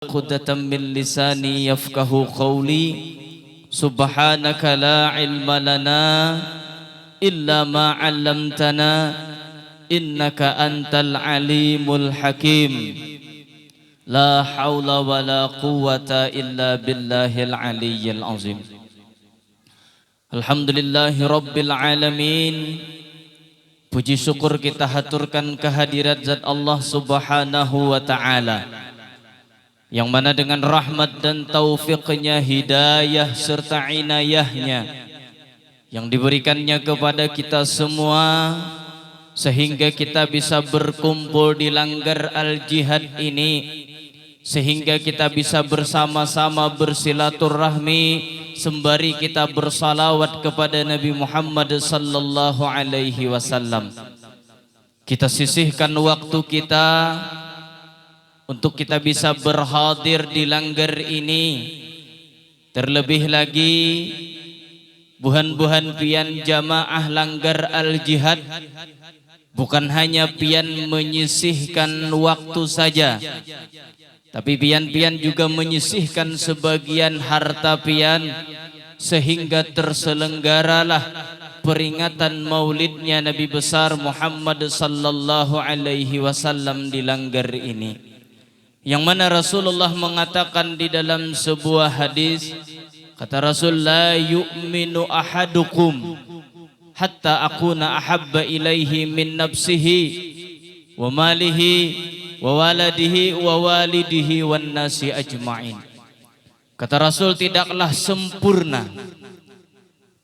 Qudatan min lisani yafqahu qawli. Subhanaka la ilma lana illa ma 'allamtana innaka antal alimul hakim. La haula wa la quwwata illa billahil aliyyil azim. Alhamdulillahi rabbil alamin. Puji syukur kita haturkan kehadirat zat Allah subhanahu wa ta'ala, yang mana dengan rahmat dan taufiknya, hidayah serta inayahnya yang diberikannya kepada kita semua, sehingga kita bisa berkumpul di langgar al-jihad ini, sehingga kita bisa bersama-sama bersilaturahmi sembari kita bersalawat kepada Nabi Muhammad sallallahu alaihi wasallam. Kita sisihkan waktu kita untuk kita bisa berhadir di langgar ini. Terlebih lagi buhan-buhan pian jamaah langgar al-jihad bukan hanya pian menyisihkan waktu saja, tapi pian-pian juga menyisihkan sebagian harta pian, sehingga terselenggaralah peringatan maulidnya Nabi besar Muhammad sallallahu alaihi wasallam di langgar ini. Yang mana Rasulullah mengatakan di dalam sebuah hadis, kata Rasul, la yu'minu ahadukum hatta akuna ahabba ilaihi min nafsihi wa malihi wa waladihi wa walidihi wan nasi ajma'in. Kata Rasul, tidaklah sempurna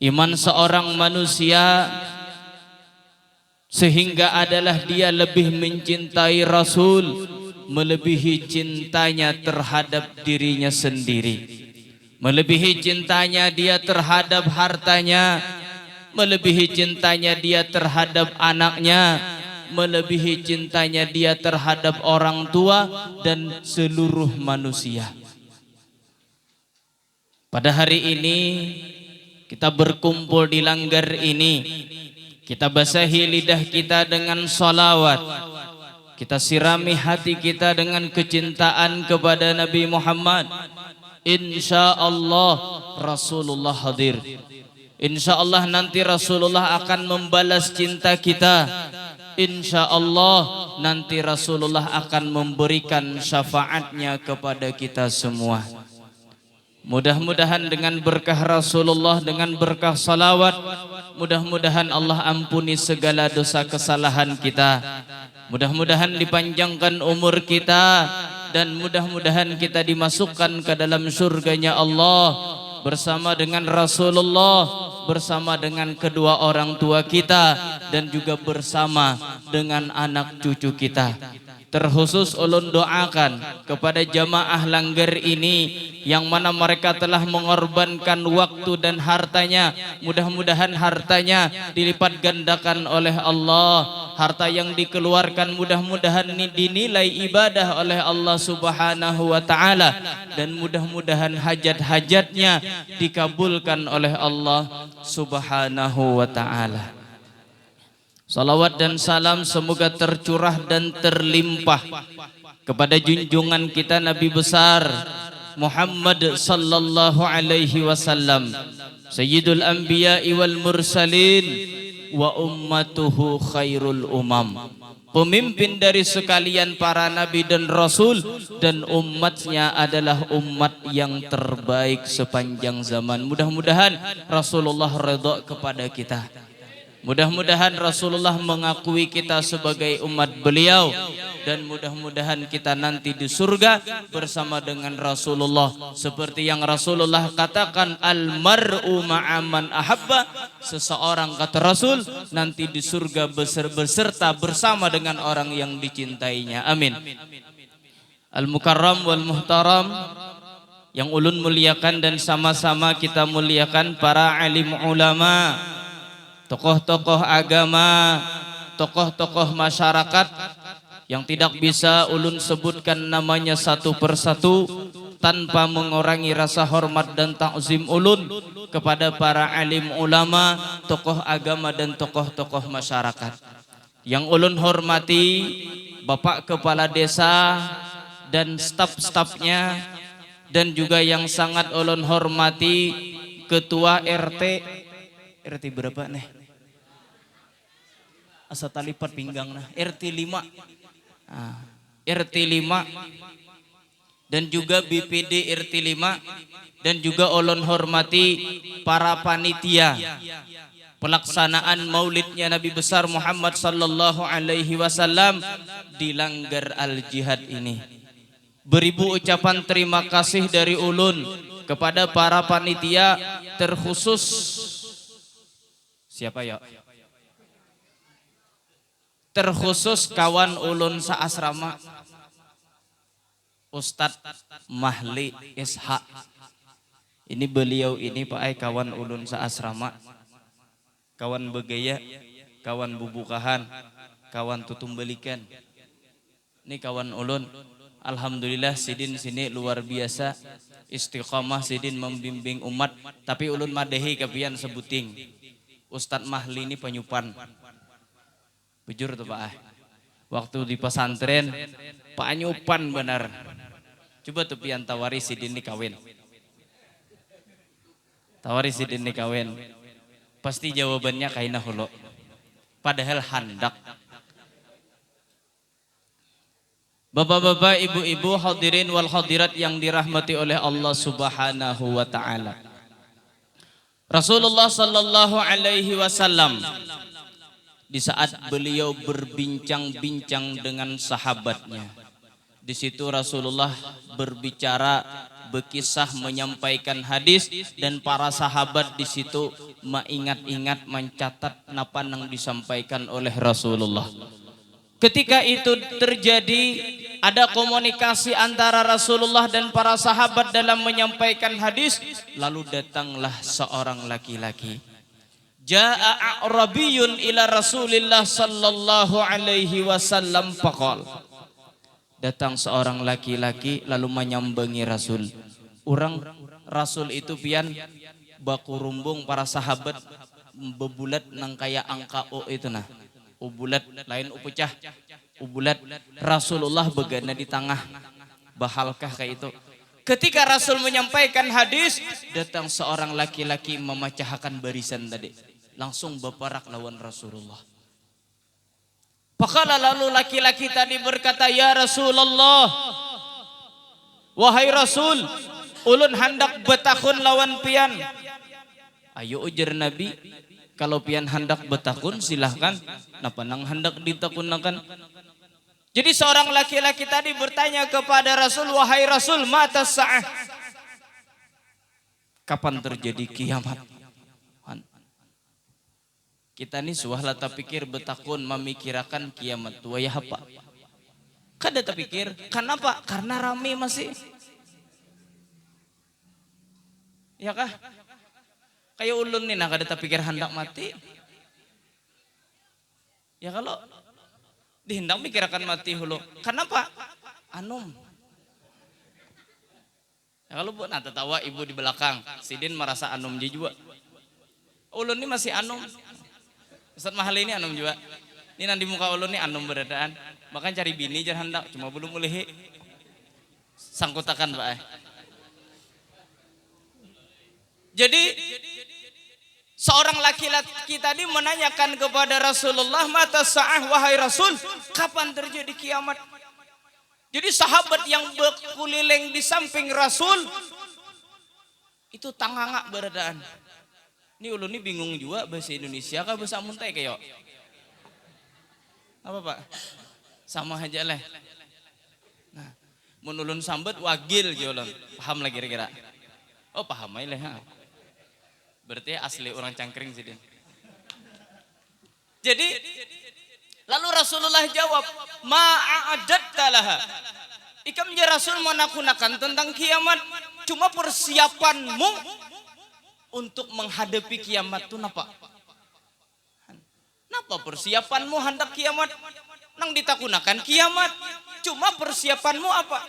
iman seorang manusia sehingga adalah dia lebih mencintai Rasul melebihi cintanya terhadap dirinya sendiri, melebihi cintanya dia terhadap hartanya, melebihi cintanya dia terhadap anaknya, melebihi cintanya dia terhadap orang tua dan seluruh manusia. Pada hari ini kita berkumpul di langgar ini, kita basahi lidah kita dengan salawat, kita sirami hati kita dengan kecintaan kepada Nabi Muhammad. Insya Allah Rasulullah hadir. Insya Allah nanti Rasulullah akan membalas cinta kita. Insya Allah nanti Rasulullah akan memberikan syafaatnya kepada kita semua. Mudah-mudahan dengan berkah Rasulullah, dengan berkah salawat, mudah-mudahan Allah ampuni segala dosa kesalahan kita. Mudah-mudahan dipanjangkan umur kita, dan mudah-mudahan kita dimasukkan ke dalam surganya Allah bersama dengan Rasulullah, bersama dengan kedua orang tua kita, dan juga bersama dengan anak cucu kita. Terkhusus ulun doakan kepada jamaah langgar ini yang mana mereka telah mengorbankan waktu dan hartanya. Mudah-mudahan hartanya dilipat gandakan oleh Allah. Harta yang dikeluarkan mudah-mudahan dinilai ibadah oleh Allah subhanahu wa ta'ala, dan mudah-mudahan hajat-hajatnya dikabulkan oleh Allah subhanahu wa ta'ala. Salawat dan salam semoga tercurah dan terlimpah kepada junjungan kita Nabi besar Muhammad sallallahu alaihi wasallam, Sayyidul Anbiya'i wal Mursalin wa ummatuhu khairul umam, pemimpin dari sekalian para nabi dan rasul, dan umatnya adalah umat yang terbaik sepanjang zaman. Mudah-mudahan Rasulullah redha kepada kita. Mudah-mudahan Rasulullah mengakui kita sebagai umat beliau, dan mudah-mudahan kita nanti di surga bersama dengan Rasulullah. Seperti yang Rasulullah katakan, al-mar'u ma'aman ahabba, seseorang kata Rasul nanti di surga beserta bersama dengan orang yang dicintainya. Amin. Al-mukarram wal muhtaram, yang ulun muliakan dan sama-sama kita muliakan para alim ulama, tokoh-tokoh agama, tokoh-tokoh masyarakat yang tidak bisa ulun sebutkan namanya satu persatu tanpa mengurangi rasa hormat dan takzim ulun kepada para alim ulama, tokoh agama dan tokoh-tokoh masyarakat. Yang ulun hormati Bapak Kepala Desa dan staf-stafnya, dan juga yang sangat ulun hormati Ketua RT berapa nih? Asa talipat pinggang nah, RT 5. Nah, RT 5 dan juga BPD RT 5, dan juga ulun hormati para panitia pelaksanaan maulidnya Nabi besar Muhammad sallallahu alaihi wasallam di Langgar Al Jihad ini. Beribu ucapan terima kasih dari ulun kepada para panitia, terkhusus siapa ya? Terkhusus kawan ulun saasrama Ustadz Mahli Ishak. Ini beliau ini Pak Ai kawan ulun saasrama, kawan begaya, kawan bubukahan, kawan tutum belikan. Ini kawan ulun. Alhamdulillah sidin sini luar biasa istiqamah, sidin membimbing umat. Tapi ulun madehi kapian sebuting Ustadz Mahli ini penyupan. Bujur tuh Pak Ai. Waktu di pesantren Pak nyupan benar. Coba tuh pian tawari sidin ini kawin. Tawari sidin ini kawin. Pasti jawabannya kaina hulu. Padahal handak. Bapak-bapak, ibu-ibu, hadirin wal hadirat yang dirahmati oleh Allah Subhanahu wa taala. Rasulullah sallallahu alaihi wasallam di saat beliau berbincang-bincang dengan sahabatnya, di situ Rasulullah berbicara, berkisah, menyampaikan hadis, dan para sahabat di situ mengingat-ingat, mencatat napa yang disampaikan oleh Rasulullah. Ketika itu terjadi, ada komunikasi antara Rasulullah dan para sahabat dalam menyampaikan hadis. Lalu datanglah seorang laki-laki. Ja'a a'rabiyun ila Rasulillah sallallahu alaihi wasallam faqal. Datang seorang laki-laki lalu menyambangi Rasul. Orang Rasul itu pian baku rumbung para sahabat bebulat nang kaya angka O itu nah. Ubulat lain upecah. Ubulat Rasulullah begana di tengah. Bahalkah kayak itu. Ketika Rasul menyampaikan hadis, datang seorang laki-laki memecahkan barisan tadi. Langsung berparak lawan Rasulullah. Pakala lalu laki-laki tadi berkata, ya Rasulullah, wahai Rasul, ulun hendak betakun lawan pian. Ayo ujar Nabi, kalau pian hendak betakun silahkan. Napa nang hendak ditakunakan? Jadi seorang laki-laki tadi bertanya kepada Rasul, wahai Rasul, mata sa'ah? Kapan terjadi kiamat? Kita ni suahlah terpikir betakun memikirkan kiamat tua ya apa? Kada terpikir, kenapa? Karena rame masih. Ya kah? Kayak ulun nih nak kada terpikir hendak mati. Ya kalau dihendak mikirkan mati hulu. Kenapa? Anum. Ya kalau buat nanti tawa ibu di belakang, sidin merasa anum juga. Ulun ini masih anum. Ustadz Mahali ini anum juga. Ini nanti muka ulun ini anum beradaan. Makanya cari bini jangan hendak, cuma belum mulai sangkutakan Pak. Jadi seorang laki-laki tadi menanyakan kepada Rasulullah, mata sa'ah wahai Rasul, kapan terjadi kiamat? Jadi sahabat yang berkeliling di samping Rasul itu tangangak beradaan. Ini ulun ini bingung juga bahasa Indonesia kah bahasa Muntai kayak. Apa Pak? Sama aja lah. Nah, mun ulun sambet wagil ulun. Paham lah kira-kira. Oh paham aja lah. Berarti asli orang cangkring sih dia. Jadi lalu Rasulullah jawab, ma'adatta laha. Ikam ya Rasul menakunakan tentang kiamat, cuma persiapanmu untuk menghadapi kiamat itu napa? Napa persiapanmu hendak kiamat? Nang ditakunakan kiamat, cuma persiapanmu apa?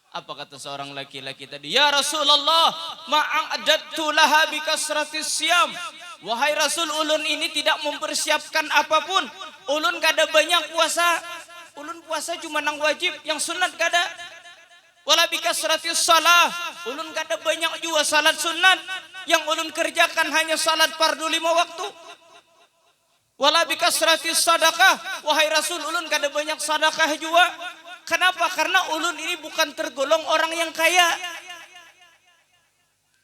Apa kata seorang laki-laki tadi? Ya Rasulullah, ma'adattu laha bikasratis siyam. Wahai Rasul, ulun ini tidak mempersiapkan apapun. Ulun kada banyak puasa. Ulun puasa cuma nang wajib, yang sunat kada. Wala bikasratis salah, ulun kada banyak juga salat sunat, yang ulun kerjakan hanya salat fardu 5 waktu. Wala bikasratis sadaqah, wahai Rasul, ulun kada banyak sadaqah juga. Kenapa? Karena ulun ini bukan tergolong orang yang kaya.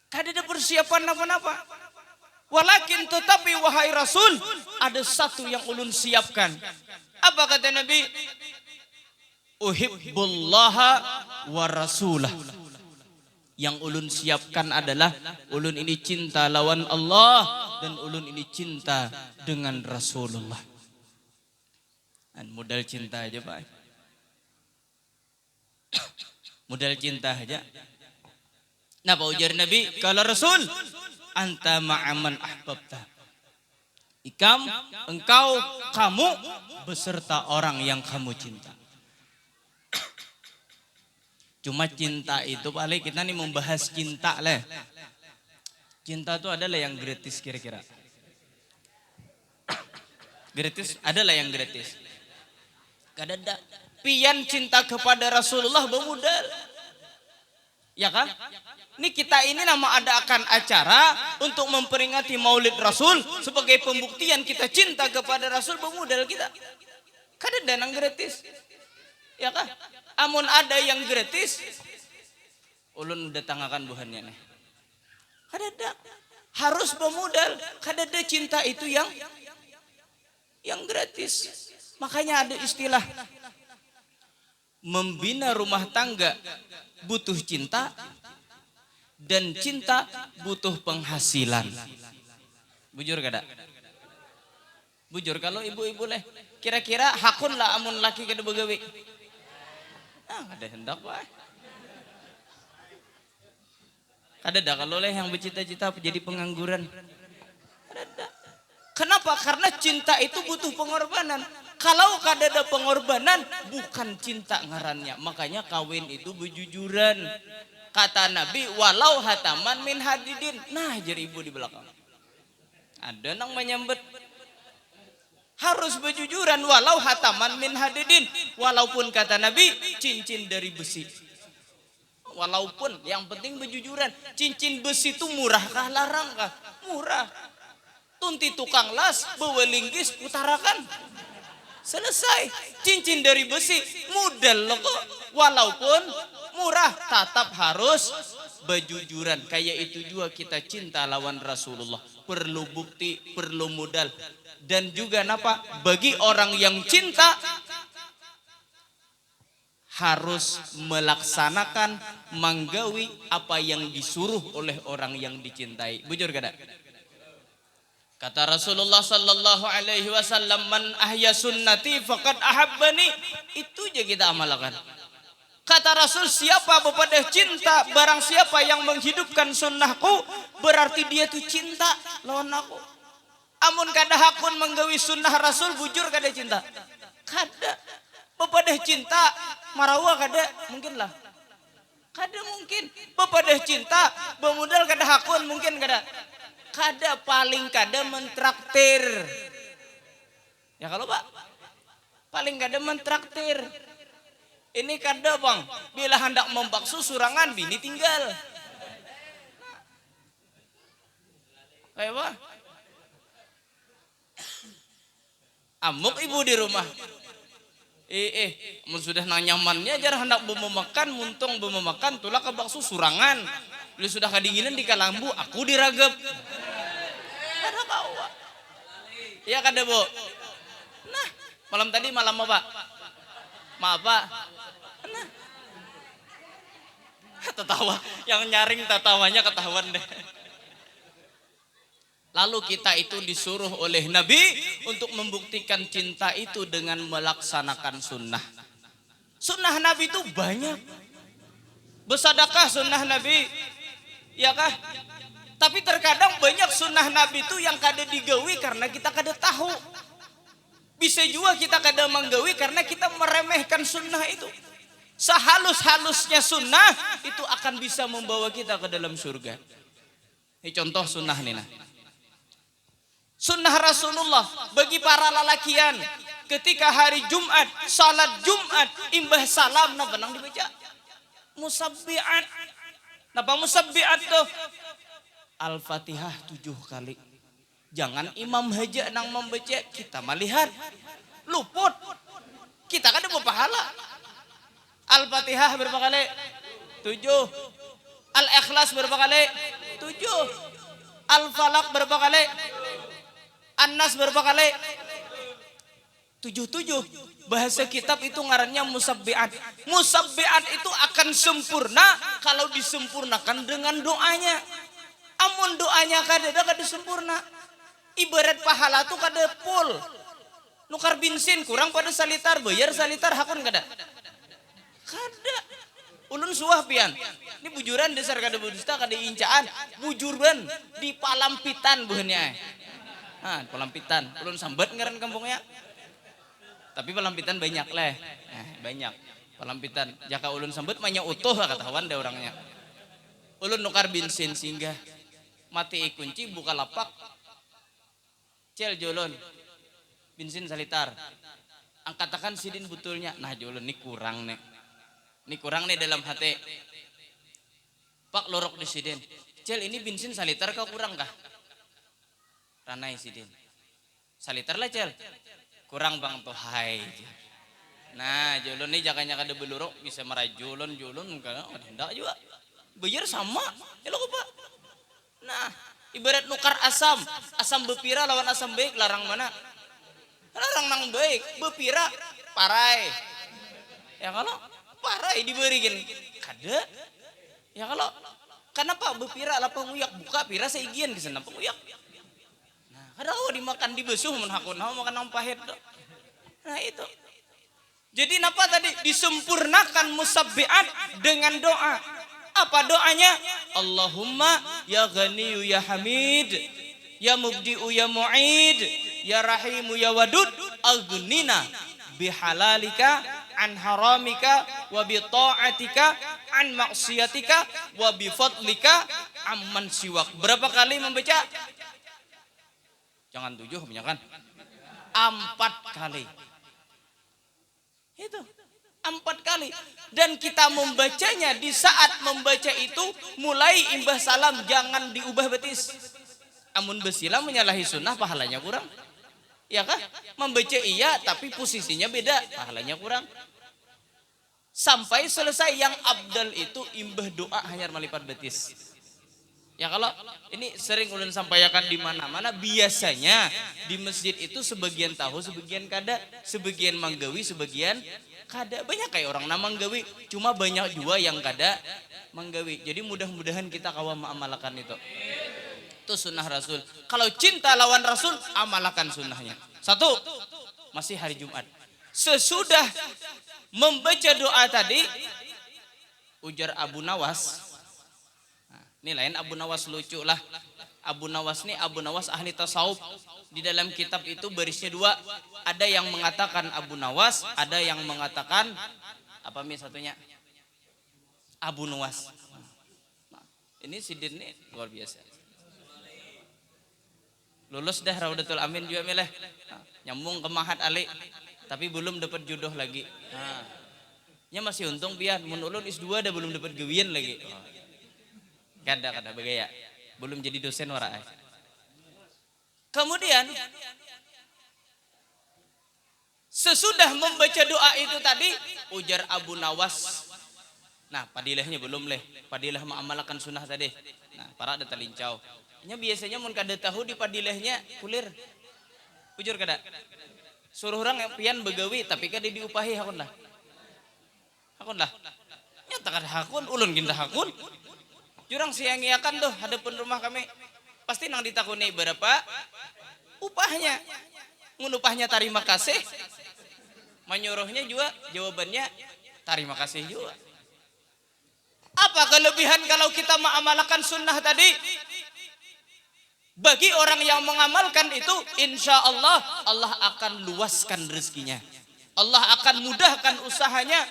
Kada ada persiapan apa-apa. Walakin tetapi wahai Rasul, ada satu yang ulun siapkan. Apa kata Nabi? Uhibbullaha wa rasulah. Yang ulun siapkan adalah ulun ini cinta lawan Allah dan ulun ini cinta dengan Rasulullah. Dan modal cinta aja Pak. Modal cinta aja. Nah, Pak ujar Nabi, kalau Rasul, anta ma'aman ahbabta. Kamu beserta orang yang kamu cinta. Cuma cinta itu paling kita nih membahas cinta lah. Cinta itu adalah yang gratis kira-kira. Gratis adalah yang gratis. Kadada pian cinta kepada Rasulullah bermodal. Ya kan? Ini kita ini nama adakan acara untuk memperingati Maulid Rasul sebagai pembuktian kita cinta kepada Rasul bermodal kita. Kadada yang gratis. Ya kan? Amun ada yang gratis, ulun udah tangakan buhannya nih. Kadada harus bermodal. Kadada cinta itu yang gratis. Makanya ada istilah membina rumah tangga butuh cinta dan cinta butuh penghasilan. Bujur kada? Bujur kalau ibu-ibu leh. Kira-kira hakun lah amun laki kada begawe. Ada hendak Pak. Ada kalau leh yang bercita-cita jadi pengangguran. Ada. Kenapa? Karena cinta itu butuh pengorbanan. Kalau kada pengorbanan bukan cinta ngarannya. Makanya kawin itu berjujuran. Kata Nabi, walau hataman min hadidin. Nah, jadi ibu di belakang. Ada nang menyambet. Harus berjujuran walau hataman min hadidin. Walaupun kata Nabi cincin dari besi. Walaupun yang penting berjujuran. Cincin besi itu murah kah larang kah? Murah. Tunti tukang las bawa linggis utarakan. Selesai. Cincin dari besi model loh kok. Walaupun murah tetap harus berjujuran. Kayak itu juga kita cinta lawan Rasulullah. Perlu bukti, perlu modal. Dan juga napa? Bagi orang yang cinta harus melaksanakan manggawi apa yang disuruh oleh orang yang dicintai. Bujur kada? Kata Rasulullah sallallahu alaihi wasallam, man ahya sunnati faqad ahabbani. Itu aja kita amalkan. Kata Rasul, siapa bepada cinta, barang siapa yang menghidupkan sunnahku, berarti dia tuh cinta lawan aku. Amun kada hakun menggawi sunnah Rasul, bujur kada cinta. Kada. Bepada cinta, marawa kada mungkin lah. Kada mungkin. Bepada cinta, bermodal kada hakun mungkin kada. Kada paling kada mentraktir. Ya kalau Pak, paling kada mentraktir. Ini kada Bang, bila hendak membaksu surangan bini tinggal. Kayak apa? Amuk ibu di rumah. Sudah nang nyamannya jarang hendak memakan, muntung memakan, tulah ke bakso surangan. Lu sudah kedinginan di kalambu, aku diragep. Kada kau. Iya kada Bu. Nah, malam tadi malam apa? Maaf Pak. Nah. Tertawa, yang nyaring tertawanya ketahuan deh. Lalu kita itu disuruh oleh Nabi untuk membuktikan cinta itu dengan melaksanakan sunnah. Sunnah Nabi itu banyak. Bersedekah sunnah Nabi. Ya kah? Tapi terkadang banyak sunnah Nabi itu yang kada digawi karena kita kada tahu. Bisa juga kita kada menggawi karena kita meremehkan sunnah itu. Sehalus-halusnya sunnah itu akan bisa membawa kita ke dalam surga. Ini contoh sunnah nih nah. Sunnah Rasulullah bagi para lelakian ketika hari Jumat, salat Jumat, imbah salam nah benang dibaca. Musabbi'at. Napa musabbi'at tuh? Al-Fatihah 7 kali. Jangan imam haja nang membaca, kita melihat luput. Kita kan ada pahala. Al-Fatihah berapa kali? 7. Al-Ikhlas berapa kali? 7. Al-Falaq berapa kali? An-Nas berapa kali? 7. Bahasa kitab itu ngarannya musabbi'at. Musabbi'at itu akan sempurna kalau disempurnakan dengan doanya. Amun doanya kada sempurna. Ibarat pahala tuh kada full. Nukar bensin kurang pada salitar, bayar salitar hakun kada? Kada. Ulun suah pian. Ini bujuran dasar kada budusta kada incaan. Bujuran di Palampitan buahnya. Nah, Palampitan. Ulun sambat ngaran kampungnya. Tapi Palampitan banyak leh. Banyak. Palampitan. Jaka ulun sambat manya utuh lah katawan deh orangnya. Ulun nukar bensin singgah. Mati kunci buka lapak. Cel jolon. Bensin salitar. Angkatakan sidin betulnya. Nah jolon ini kurang nih. Ini kurang nih dalam hati. Pak lorok di sidin. Cel ini bensin salitar kau kurang kah? Ranai sidin. Salitar lah cel. Kurang bang tuh hai. Nah jolon ini jakanya kada belurok bisa merajulon jolon enggak hendak juga. Bayar sama. Ya lo pak. Nah ibarat nukar asam. Asam bepira lawan asam baik larang mana? Larang nang baik. Bepira parai. Ya kalau parai diberikan kada. Ya kalau kenapa bepira lah penguyak buka pira seigian ke sana penguyak. Nah kada kau dimakan dibesuh mun hakun makan nang pahit. Nah itu. Jadi napa tadi disempurnakan musabbi'at dengan doa. Apa doanya? Allahumma ya Ghaniyu ya Hamid, ya Mubdi'u ya Mu'id, ya Rahimu ya Wadud, aghnina bihalalika an haramika wa bi ta'atika an maksiatika wa bi fadlika amman siwak. Berapa kali membaca? Jangan 7 kebanyakan. 4 kali. Itu 4 kali. Dan kita membacanya di saat membaca itu mulai imbah salam, jangan diubah betis. Amun besilam menyalahi sunnah pahalanya kurang. Ya kah? Membaca iya tapi posisinya beda, pahalanya kurang. Sampai selesai yang abdal itu imbah doa hanya melipat betis. Ya kalau ini sering ulun sampaikan di mana-mana, biasanya di masjid itu sebagian tahu, sebagian kada, sebagian manggawi, sebagian kada. Banyak kayak orang nama manggawi, cuma banyak juga yang kada manggawi. Jadi mudah-mudahan kita kawan mengamalkan itu. Itu sunnah Rasul. Kalau cinta lawan Rasul, amalkan sunnahnya. 1, masih hari Jumat. Sesudah membaca doa tadi, ujar Abu Nawas. Ini lain Abu Nawas lucu lah. Abu Nawas ini Abu Nawas ahli tasawuf. Di dalam kitab itu barisnya 2. Ada yang mengatakan Abu Nawas, ada yang mengatakan apa satunya? Abu Nuwas. Nah, ini sidin ini luar biasa. Lulus dah Raudatul Amin juga milih. Nah, nyambung ke Mahat Ali, tapi belum dapat jodoh lagi. Nah, nya masih untung pian, mun ulun S2 dah belum dapat gawian lagi. Kada bagaya. Belum jadi dosen waraai. Kemudian sesudah membaca doa itu tadi ujar Abu Nawas. Nah, padilahnya belum leh. Padilah mengamalkan sunnah tadi. Nah, para ada talincau. Nya biasanya mun kada tahu di padilahnya kulir. Ujur kada. Suruh orang yang pian begawi tapi kada diupahi hakun lah. Hakun lah. Nya tak ada hakun, ulun ginta hakun. Jurang siang-iakan tuh hadapun rumah kami. Pasti nang ditakuni berapa upahnya. Mun upahnya terima kasih. Menyuruhnya juga jawabannya terima kasih juga. Apa kelebihan kalau kita mengamalkan sunnah tadi? Bagi orang yang mengamalkan itu, insya Allah Allah akan luaskan rezekinya. Allah akan mudahkan usahanya.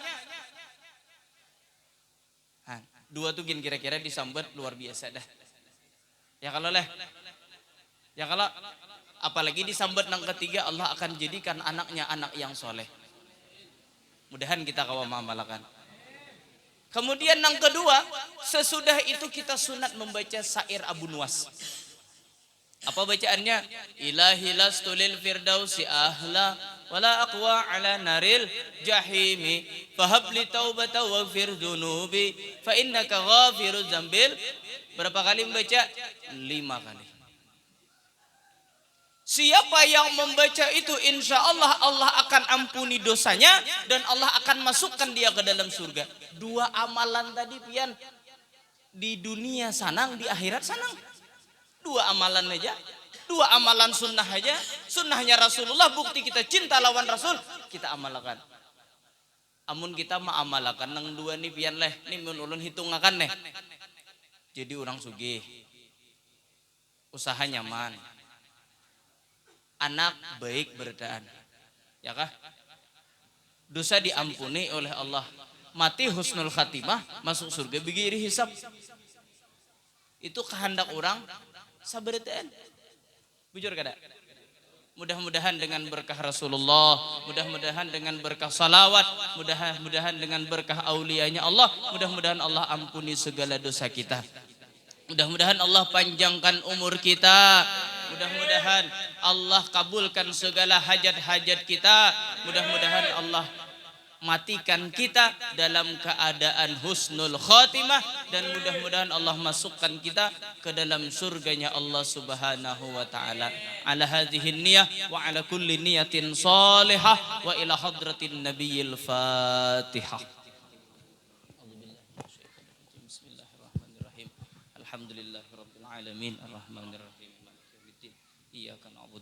2 tuh kira-kira disambat luar biasa dah. Ya kalau leh. Ya kalau apalagi disambat nang ketiga, Allah akan jadikan anaknya anak yang soleh. Mudahan kita kawan mengamalkan. Kemudian yang kedua, sesudah itu kita sunat membaca syair Abu Nuwas. Apa bacaannya? Ilahi lastu lil firdausi ahla wala aqwa ala naril jahimi fahabli taubata waghfir dunubi fa innaka ghafiruz zambil. Berapa kali membaca? 5 kali. Siapa yang membaca itu insya Allah Allah akan ampuni dosanya dan Allah akan masukkan dia ke dalam surga. 2 amalan tadi pian, di dunia sanang, di akhirat sanang. 2 amalan aja, 2 amalan sunnah aja. Sunnahnya Rasulullah, bukti kita cinta lawan Rasul, kita amalkan. Amun kita amalkan nang 2 nih pian leh, nih mun ulun hitung akan nih. Jadi orang sugih, usaha nyaman, anak baik berdaan, ya kah? Dosa diampuni oleh Allah, mati husnul khatimah, masuk surga bigiri hisab. Itu kehendak orang saberdaan. Bujur kada? Mudah-mudahan dengan berkah Rasulullah, mudah-mudahan dengan berkah salawat, mudah-mudahan dengan berkah aulianya Allah, mudah-mudahan Allah ampuni segala dosa kita. Mudah-mudahan Allah panjangkan umur kita. Mudah-mudahan Allah kabulkan segala hajat-hajat kita. Mudah-mudahan Allah matikan kita dalam keadaan husnul khatimah, dan mudah-mudahan Allah masukkan kita ke dalam surganya Allah Subhanahu wa taala. Ala hadhihi niyah wa ala kulli niyatin salihah wa ila hadratin nabiyil Fatihah. Bismillahirrahmanirrahim. Alhamdulillahirabbil alamin arrahmanirrahim.